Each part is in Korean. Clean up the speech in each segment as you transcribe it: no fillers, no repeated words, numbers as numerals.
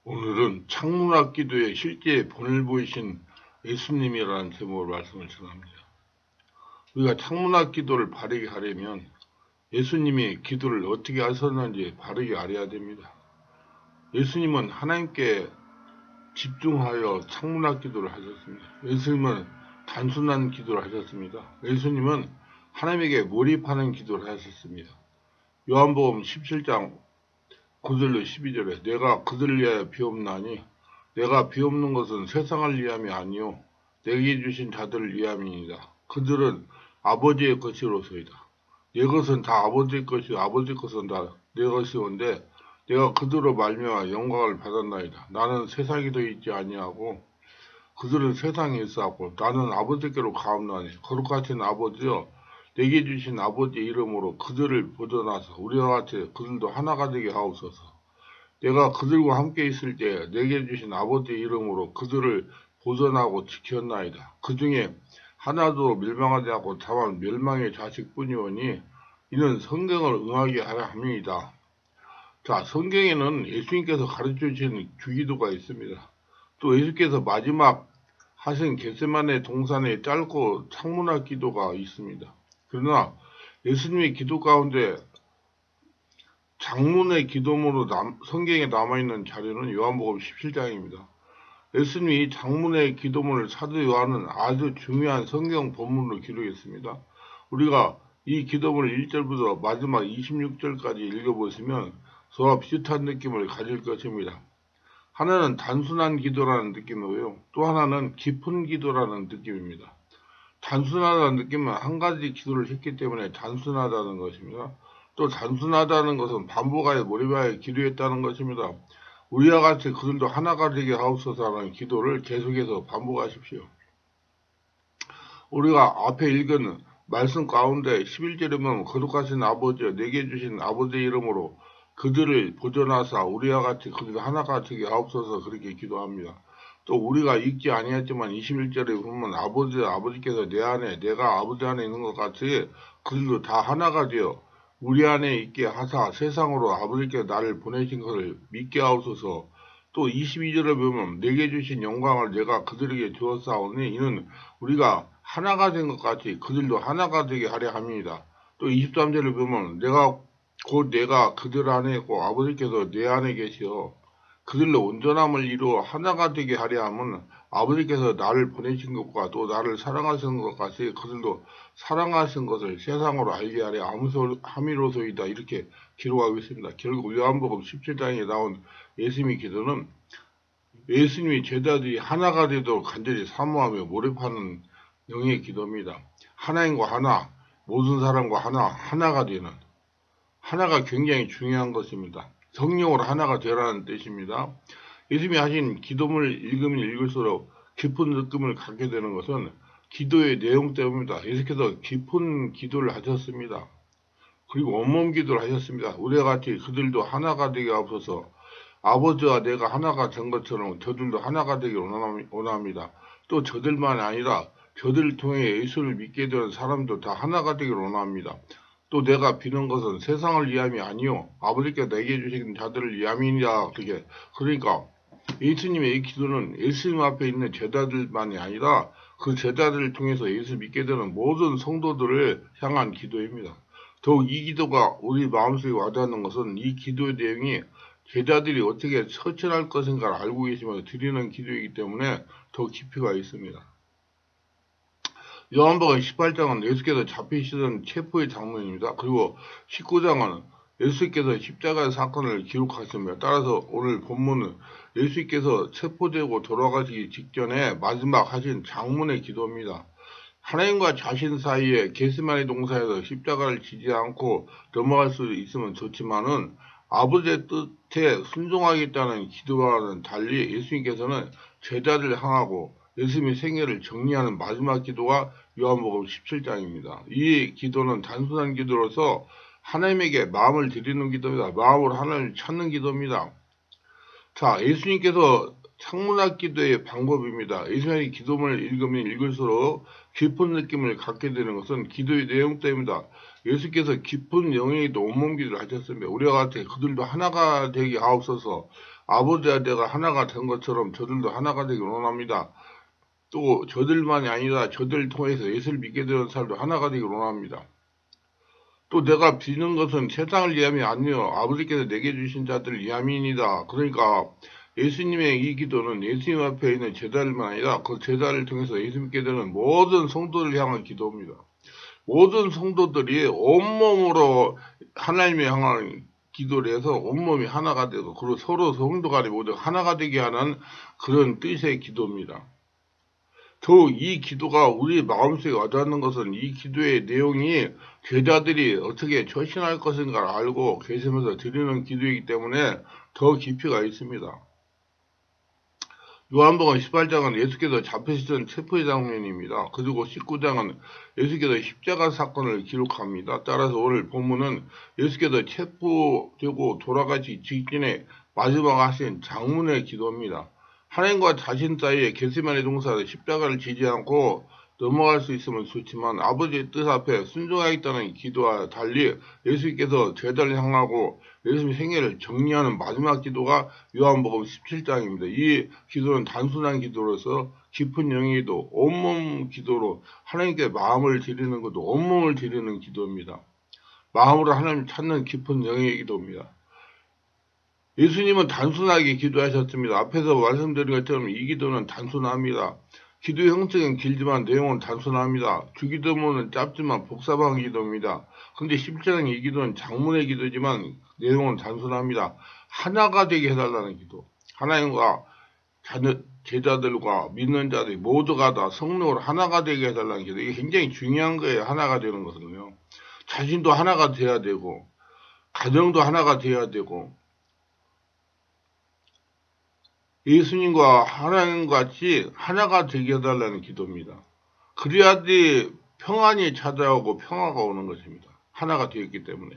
오늘은 창문앞 기도에 실제 본을 보이신 예수님이라는 제목으로 말씀을 전합니다. 우리가 창문앞 기도를 바르게 하려면 예수님이 기도를 어떻게 하셨는지 바르게 알아야 됩니다. 예수님은 하나님께 집중하여 창문앞 기도를 하셨습니다. 예수님은 단순한 기도를 하셨습니다. 예수님은 하나님에게 몰입하는 기도를 하셨습니다. 요한복음 17장 9절로 12절에 내가 그들을 위하여 비옵나니 내가 비옵는 것은 세상을 위함이 아니요 내게 주신 자들을 위함이니이다. 그들은 아버지의 것이로소이다. 내 것은 다 아버지의 것이요 아버지 것은 다 내 것이온데 내가 그들로 말미암아 영광을 받았나이다. 나는 세상에 더 있지 아니하고 그들은 세상에 있어하고 나는 아버지께로 가옵나니 거룩하신 아버지여 내게 주신 아버지의 이름으로 그들을 보존하사 우리와 같이 그들도 하나가 되게 하옵소서. 내가 그들과 함께 있을 때 내게 주신 아버지의 이름으로 그들을 보존하고 지켰나이다. 그 중에 하나도 멸망하지 않고 다만 멸망의 자식뿐이오니 이는 성경을 응하게 하려 함이니이다. 자, 성경에는 예수님께서 가르쳐 주신 주기도가 있습니다. 또 예수께서 마지막 하신 겟세마네 동산의 짧고 창문앞 기도가 있습니다. 그러나 예수님의 기도 가운데 장문의 기도문으로 성경에 남아있는 자료는 요한복음 17장입니다. 예수님이 장문의 기도문을 사도 요한은 아주 중요한 성경 본문으로 기록했습니다. 우리가 이 기도문을 1절부터 마지막 26절까지 읽어보시면 저와 비슷한 느낌을 가질 것입니다. 하나는 단순한 기도라는 느낌이고요. 또 하나는 깊은 기도라는 느낌입니다. 단순하다는 느낌은 한 가지 기도를 했기 때문에 단순하다는 것입니다. 또 단순하다는 것은 반복하여 몰입하여 기도했다는 것입니다. 우리와 같이 그들도 하나가 되게 하옵소서라는 기도를 계속해서 반복하십시오. 우리가 앞에 읽은 말씀 가운데 11절에 보면 거룩하신 아버지여 내게 주신 아버지의 이름으로 그들을 보존하사 우리와 같이 그들도 하나가 되게 하옵소서 그렇게 기도합니다. 또 우리가 읽지 아니했지만 21절에 보면 아버지께서 내 안에 내가 아버지 안에 있는 것 같이 그들도 다 하나가 되어 우리 안에 있게 하사 세상으로 아버지께 나를 보내신 것을 믿게 하옵소서. 또 22절에 보면 내게 주신 영광을 내가 그들에게 주었사오니 이는 우리가 하나가 된 것 같이 그들도 하나가 되게 하려 합니다. 또 23절에 보면 내가 그들 안에 있고 아버지께서 내 안에 계시어 그들로 온전함을 이루어 하나가 되게 하려 함은 아버지께서 나를 보내신 것과 또 나를 사랑하시는 것 같이 그들도 사랑하신 것을 세상으로 알게 하려 함이로소이다. 이렇게 기록하고 있습니다. 결국 요한복음 17장에 나온 예수님의 기도는 예수님이 제자들이 하나가 되도록 간절히 사모하며 몰입하는 영의 기도입니다. 하나님과 하나, 모든 사람과 하나가 되는 하나가 굉장히 중요한 것입니다. 성령으로 하나가 되라는 뜻입니다. 예수님이 하신 기도문을 읽으면 읽을수록 깊은 느낌을 갖게 되는 것은 기도의 내용 때문입니다. 예수께서 깊은 기도를 하셨습니다. 그리고 온몸 기도를 하셨습니다. 우리와 같이 그들도 하나가 되게 하옵소서. 아버지와 내가 하나가 된 것처럼 저들도 하나가 되길 원합니다. 또 저들만 아니라 저들을 통해 예수를 믿게 되는 사람도 다 하나가 되길 원합니다. 또 내가 비는 것은 세상을 위함이 아니요 아버지께 내게 주신 자들을 위함이니라. 그러니까 예수님의 이 기도는 예수님 앞에 있는 제자들만이 아니라 그 제자들을 통해서 예수 믿게 되는 모든 성도들을 향한 기도입니다. 더욱 이 기도가 우리 마음속에 와닿는 것은 이 기도의 내용이 제자들이 어떻게 처신할 것인가를 알고 계시면서 드리는 기도이기 때문에 더 깊이가 있습니다. 요한복음 18장은 예수께서 잡히시던 체포의 장면입니다. 그리고 19장은 예수께서 십자가의 사건을 기록하십니다. 따라서 오늘 본문은 예수께서 체포되고 돌아가시기 직전에 마지막 하신 장문의 기도입니다. 하나님과 자신 사이에 겟세마네 동산에서 십자가를 지지 않고 넘어갈 수 있으면 좋지만은 아버지의 뜻에 순종하겠다는 기도와는 달리 예수님께서는 제자들을 향하고 예수님의 생애를 정리하는 마지막 기도가 요한복음 17장입니다. 이 기도는 단순한 기도로서 하나님에게 마음을 드리는 기도입니다. 마음으로 하나님을 찾는 기도입니다. 자, 예수님께서 창문앞 기도의 방법입니다. 예수님의 기도문을 읽으면 읽을수록 깊은 느낌을 갖게 되는 것은 기도의 내용 때문입니다. 예수께서 깊은 영역에도 온몸 기도를 하셨습니다. 우리와 같이 그들도 하나가 되게 하옵소서. 아버지와 내가 하나가 된 것처럼 저들도 하나가 되길 원합니다. 또 저들만이 아니라 저들을 통해서 예수를 믿게 되는 사람도 하나가 되길 원합니다. 또 내가 비는 것은 세상을 위함이 아니요 아버지께서 내게 주신 자들을 위함이니이다. 그러니까 예수님의 이 기도는 예수님 앞에 있는 제자들만 아니라 그 제자를 통해서 예수 믿게 되는 모든 성도를 향한 기도입니다. 모든 성도들이 온몸으로 하나님을 향한 기도를 해서 온몸이 하나가 되고 그리고 서로 성도 간에 모두 하나가 되게 하는 그런 뜻의 기도입니다. 더욱 이 기도가 우리 마음속에 와닿는 것은 이 기도의 내용이 제자들이 어떻게 처신할 것인가를 알고 계시면서 드리는 기도이기 때문에 더 깊이가 있습니다. 요한복음 18장은 예수께서 잡히시던 체포의 장면입니다. 그리고 19장은 예수께서 십자가 사건을 기록합니다. 따라서 오늘 본문은 예수께서 체포되고 돌아가시 직전에 마지막 하신 장문의 기도입니다. 하나님과 자신 사이에 겟세마네 동산에 십자가를 지지 않고 넘어갈 수 있으면 좋지만 아버지의 뜻 앞에 순종하겠다는 기도와 달리 예수께서 제자를 향하고 예수님의 생애를 정리하는 마지막 기도가 요한복음 17장입니다. 이 기도는 단순한 기도로서 깊은 영역에도 온몸 기도로 하나님께 마음을 드리는 것도 온몸을 드리는 기도입니다. 마음으로 하나님을 찾는 깊은 영역의 기도입니다. 예수님은 단순하게 기도하셨습니다. 앞에서 말씀드린 것처럼 이 기도는 단순합니다. 기도 형식은 길지만 내용은 단순합니다. 주기도문은 짧지만 복잡한 기도입니다. 근데 실제는 이 기도는 장문의 기도지만 내용은 단순합니다. 하나가 되게 해달라는 기도. 하나님과 제자들과 믿는 자들이 모두가 다 성령으로 하나가 되게 해달라는 기도. 이게 굉장히 중요한 거예요. 하나가 되는 것은요. 자신도 하나가 돼야 되고 가정도 하나가 돼야 되고 예수님과 하나님 같이 하나가 되게 해달라는 기도입니다. 그래야지 평안이 찾아오고 평화가 오는 것입니다. 하나가 되었기 때문에.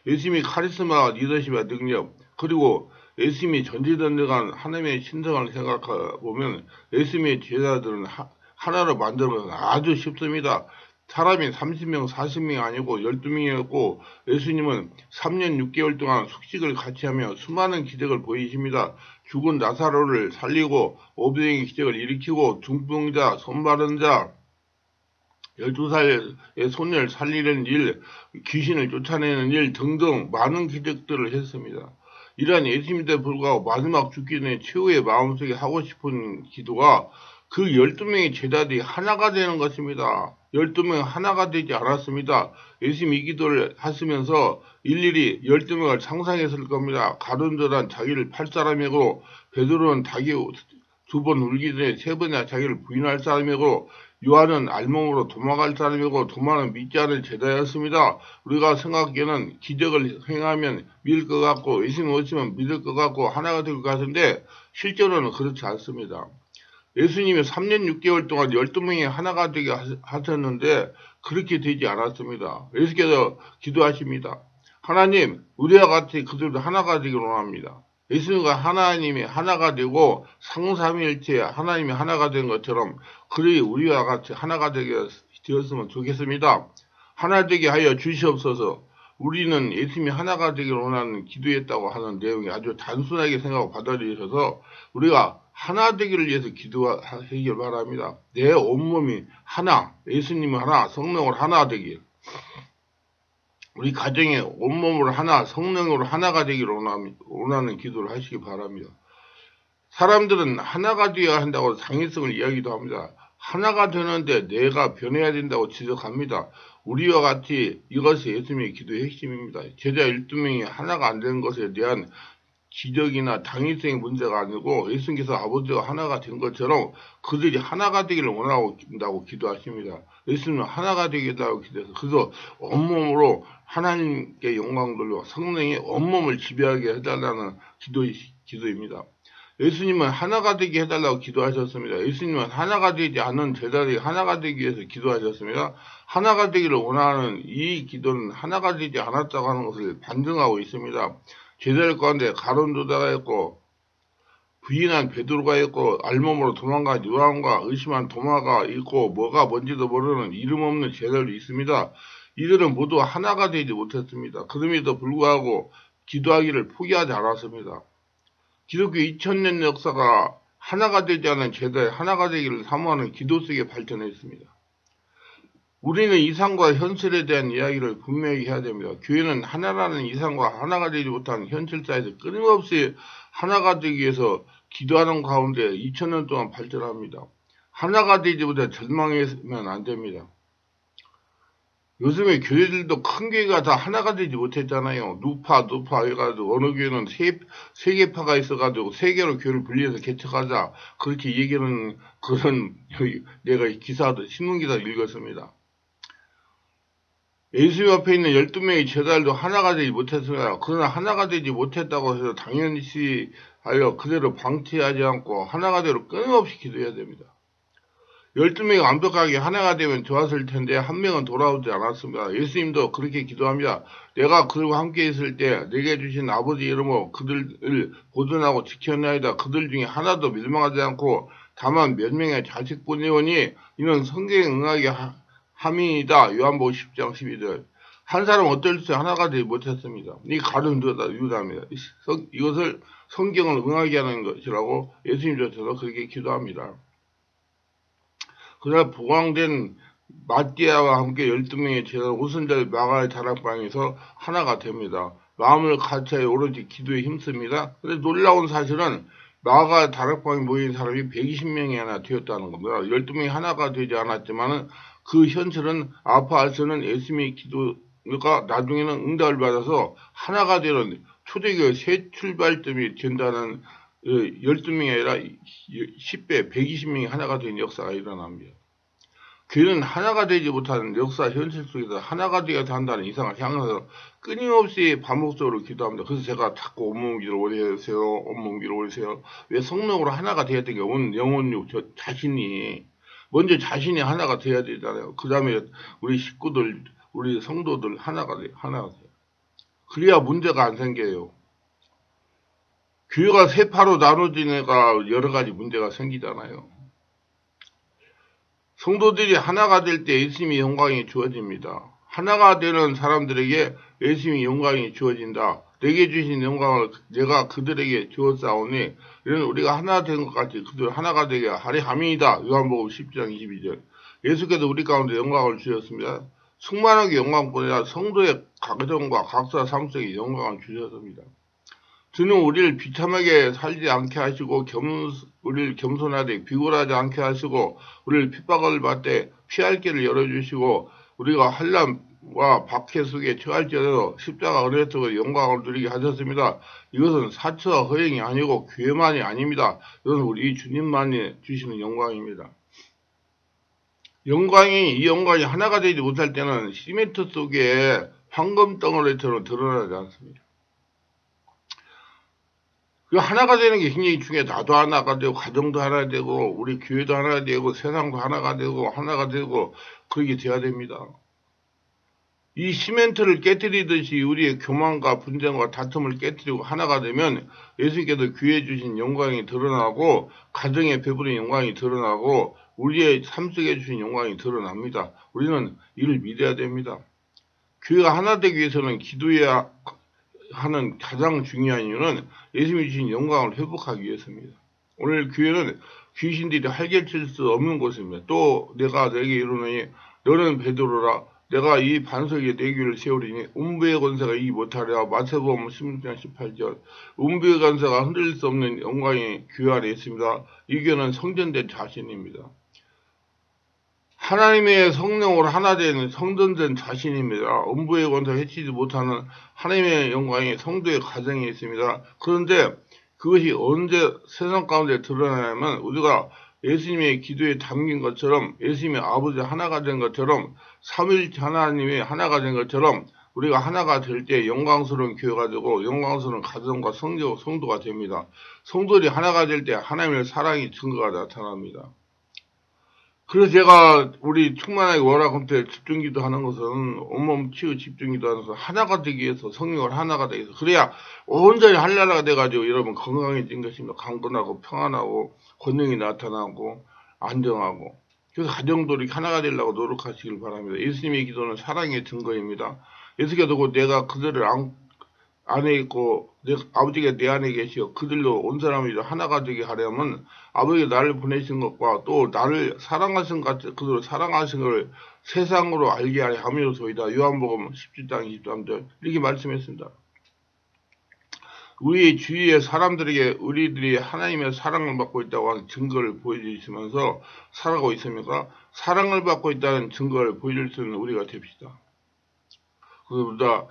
예수님이 카리스마와 리더십과 능력, 그리고 예수님이 전지전능한 하나님의 신성을 생각해보면 예수님의 제자들은 하나로 만드는 것은 아주 쉽습니다. 사람이 30명, 40명이 아니고 12명이었고 예수님은 3년 6개월 동안 숙식을 같이 하며 수많은 기적을 보이십니다. 죽은 나사로를 살리고 오병의 기적을 일으키고 중풍자, 손마른 자, 12살의 소녀를 살리는 일, 귀신을 쫓아내는 일 등등 많은 기적들을 했습니다. 이러한 예수님에 불구하고 마지막 죽기 전에 최후의 마음속에 하고 싶은 기도가 그 12명의 제자들이 하나가 되는 것입니다. 12명 하나가 되지 않았습니다. 예수님 이 기도를 하시면서 일일이 12명을 상상했을 겁니다. 가룟도란 자기를 팔 사람이고 베드로는 닭이 2번 울기 전에 3번이나 자기를 부인할 사람이고 요한은 알몸으로 도망갈 사람이고 도마는 믿지 않을 제자였습니다. 우리가 생각하기에는 기적을 행하면 믿을 것 같고 예수님 오시면 믿을 것 같고 하나가 될 것 같은데 실제로는 그렇지 않습니다. 예수님이 3년 6개월 동안 12명이 하나가 되게 하셨는데 그렇게 되지 않았습니다. 예수께서 기도하십니다. 하나님, 우리와 같이 그들도 하나가 되기를 원합니다. 예수님과 하나님이 하나가 되고 상삼일체 하나님이 하나가 된 것처럼 그리 우리와 같이 하나가 되었으면 좋겠습니다. 하나 되게 하여 주시옵소서. 우리는 예수님이 하나가 되기를 원하는 기도했다고 하는 내용이 아주 단순하게 생각하고 받아들이셔서 우리가 하나 되기를 위해서 기도하시길 바랍니다. 내 온몸이 하나, 예수님이 하나, 성령으로 하나 되길. 우리 가정의 온몸으로 하나, 성령으로 하나가 되기를 원하는 기도를 하시기 바랍니다. 사람들은 하나가 되어야 한다고 당위성을 이야기도 합니다. 하나가 되는데 내가 변해야 된다고 지적합니다. 우리와 같이 이것이 예수님의 기도의 핵심입니다. 제자 12명이 하나가 안 되는 것에 대한 기적이나 당위성의 문제가 아니고 예수님께서 아버지와 하나가 된 것처럼 그들이 하나가 되기를 원한다고 기도하십니다. 예수님은 하나가 되겠다고 기도해서 그래서 온몸으로 하나님께 영광 돌려 성령이 온몸을 지배하게 해달라는 기도입니다. 예수님은 하나가 되게 해달라고 기도하셨습니다. 예수님은 하나가 되지 않은 제자들이 하나가 되기 위해서 기도하셨습니다. 하나가 되기를 원하는 이 기도는 하나가 되지 않았다고 하는 것을 반증하고 있습니다. 제자들 가운데 가룟유다가 있고 부인한 베드로가 있고 알몸으로 도망간 요한과 의심한 도마가 있고 뭐가 뭔지도 모르는 이름 없는 제자들이 있습니다. 이들은 모두 하나가 되지 못했습니다. 그럼에도 불구하고 기도하기를 포기하지 않았습니다. 기독교 2000년 역사가 하나가 되지 않은 제도의 하나가 되기를 사모하는 기도 속에 발전했습니다. 우리는 이상과 현실에 대한 이야기를 분명히 해야 됩니다. 교회는 하나라는 이상과 하나가 되지 못한 현실 사이에서 끊임없이 하나가 되기 위해서 기도하는 가운데 2000년 동안 발전합니다. 하나가 되지 못해 절망하면 안 됩니다. 요즘에 교회들도 큰 교회가 다 하나가 되지 못했잖아요. 누파 해가지고 어느 교회는 세 개파가 있어가지고 세 개로 교회를 분리해서 개척하자 그렇게 얘기하는 그런 내가 기사도 신문기사 읽었습니다. 예수님 앞에 있는 12명의 제자들도 하나가 되지 못했습니다. 그러나 하나가 되지 못했다고 해서 당연시 하여 그대로 방치하지 않고 하나가 되도록 끊임없이 기도해야 됩니다. 12명이 완벽하게 하나가 되면 좋았을 텐데 한 명은 돌아오지 않았습니다. 예수님도 그렇게 기도합니다. 내가 그들과 함께 있을 때 내게 주신 아버지 이름으로 그들을 보존하고 지켜나이다. 그들 중에 하나도 멸망하지 않고 다만 몇 명의 자식뿐이오니 이는 성경에 응하게 함이다. 요한복음 10장 12절. 한 사람은 어떨 때 하나가 되지 못했습니다. 이 가룟 유다입니다. 이것을 성경을 응하게 하는 것이라고 예수님조차도 그렇게 기도합니다. 그날 부광된 마띠아와 함께 12명의 제자 오순절 마가의 다락방에서 하나가 됩니다. 마음을 같이하여 오로지 기도에 힘씁니다. 그런데 놀라운 사실은 마가 다락방에 모인 사람이 120명이나 되었다는 겁니다. 12명이 하나가 되지 않았지만 그 현실은 아파하서는 예수님의 기도가 나중에는 응답을 받아서 하나가 되는 초대교회 새 출발점이 된다는 12명이 아니라 10배, 120명이 하나가 된 역사가 일어납니다. 교회는 하나가 되지 못하는 역사 현실 속에서 하나가 되어야 한다는 이상을 향해서 끊임없이 반복적으로 기도합니다. 그래서 제가 자꾸 온몸기를 오래하세요. 온몸기를 오래하세요. 왜 성령으로 하나가 되어야 되는 게 영혼육 저 자신이 먼저 자신이 하나가 되어야 되잖아요. 그 다음에 우리 식구들, 우리 성도들 하나가 돼요. 그래야 문제가 안 생겨요. 교회가 세파로 나눠지니까 여러 가지 문제가 생기잖아요. 성도들이 하나가 될 때 예수님의 영광이 주어집니다. 하나가 되는 사람들에게 예수님의 영광이 주어진다. 내게 주신 영광을 내가 그들에게 주었사오니 이는 우리가 하나 된 것 같이 그들 하나가 되게 하리 함이다. 요한복음 10장 22절. 예수께서 우리 가운데 영광을 주셨습니다. 충만하게 영광뿐 아니라 성도의 가정과 각자 삶 속에 영광을 주셨습니다. 주는 우리를 비참하게 살지 않게 하시고 우리를 겸손하되 비굴하지 않게 하시고 우리를 핍박을 받되 피할 길을 열어주시고 우리가 환난과 박해 속에 처할지라도 십자가 은혜 속에 영광을 누리게 하셨습니다. 이것은 사처 허영이 아니고 교회만이 아닙니다. 이것은 우리 주님만이 주시는 영광입니다. 이 영광이 하나가 되지 못할 때는 시멘트 속에 황금 덩어리처럼 드러나지 않습니다. 그 하나가 되는 게 굉장히 중요해. 나도 하나가 되고, 가정도 하나 되고, 우리 교회도 하나가 되고, 세상도 하나가 되고, 그렇게 돼야 됩니다. 이 시멘트를 깨뜨리듯이 우리의 교만과 분쟁과 다툼을 깨뜨리고 하나가 되면 예수님께서 교회에 주신 영광이 드러나고, 가정에 베푸는 영광이 드러나고, 우리의 삶 속에 주신 영광이 드러납니다. 우리는 이를 믿어야 됩니다. 교회가 하나 되기 위해서는 기도해야 하는 가장 중요한 이유는 예수님이 주신 영광을 회복하기 위해서입니다. 오늘 교회는 귀신들이 활개칠 수 없는 곳입니다. 또 내가 내게 이르노니 너는 베드로라 내가 이 반석에 내 귀를 세우리니 음부의 권세가 이기 못하리라. 마태복음 16장 18절. 음부의 권세가 흔들릴 수 없는 영광이 교회 안에 있습니다. 이 교회는 성전된 자신입니다. 하나님의 성령으로 하나 된 성전된 자신입니다. 음부의 권세가 해치지 못하는 하나님의 영광이 성도의 가정에 있습니다. 그런데 그것이 언제 세상 가운데 드러나냐면 우리가 예수님의 기도에 담긴 것처럼 예수님의 아버지 하나가 된 것처럼 삼위일체 하나님이 하나가 된 것처럼 우리가 하나가 될 때 영광스러운 교회가 되고 영광스러운 가정과 성도가 됩니다. 성도들이 하나가 될 때 하나님의 사랑의 증거가 나타납니다. 그래서 제가 우리 충만하게 월화금토에 집중기도 하는 것은 온몸 치유 집중기도 하는 것은 하나가 되기 위해서 성령을 하나가 되기 위해서 그래야 온전히 한나라가 돼가지고 여러분 건강해진 것입니다. 강건하고 평안하고 권능이 나타나고 안정하고 그래서 가정들이 하나가 되려고 노력하시길 바랍니다. 예수님의 기도는 사랑의 증거입니다. 예수께서 내가 그들을 안에 있고 아버지가 내 안에 계시어 그들로 온 사람이 하나가 되게 하려면 아버지가 나를 보내신 것과 또 나를 사랑하신 것 같이 그들을 사랑하신 걸 세상으로 알게 하려 함이로소이다. 요한복음 17장 23절 이렇게 말씀했습니다. 우리 주위의 사람들에게 우리들이 하나님의 사랑을 받고 있다고 하는 증거를 보여주시면서 살아가고 있습니까? 사랑을 받고 있다는 증거를 보여줄 수 있는 우리가 됩시다. 그보다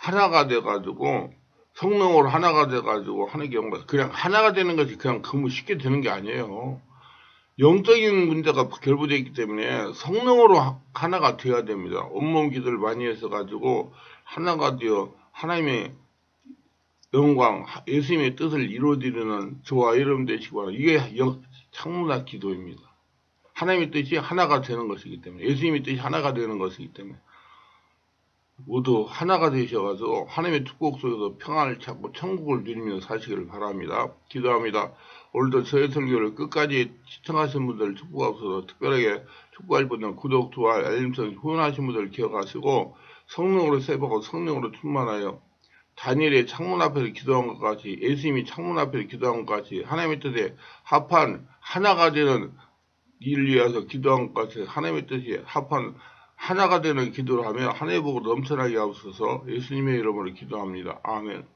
하나가 돼가지고 성령으로 하나가 돼가지고 하는 경우가 그냥 하나가 되는 것이 그냥 너무 쉽게 되는 게 아니에요. 영적인 문제가 결부되어 있기 때문에 성령으로 하나가 되어야 됩니다. 온몸 기도를 많이 해서 가지고 하나가 되어 하나님의 영광, 예수님의 뜻을 이루어드리는 저와 여러분 되시기 바랍니다. 이게 창문학 기도입니다. 하나님의 뜻이 하나가 되는 것이기 때문에 예수님의 뜻이 하나가 되는 것이기 때문에 모두 하나가 되셔가지고 하나님의 축복 속에서 평안을 찾고 천국을 누리며 사시기를 바랍니다. 기도합니다. 오늘도 저의 설교를 끝까지 시청하신 분들 축복하셔서 특별하게 축복할 분은 구독, 좋아요, 알림 설정 후원하신 분들 기억하시고 성령으로 세보고 성령으로 충만하여 다니엘의 창문 앞에서 기도한 것 같이 예수님이 창문 앞에서 기도한 것 같이 하나님의 뜻에 합한 하나가 되는 일을 위해서 기도한 것 같이 하나님의 뜻이 합한 하나가 되는 기도를 하며 하나님의 복을 넘쳐나게 하옵소서. 예수님의 이름으로 기도합니다. 아멘.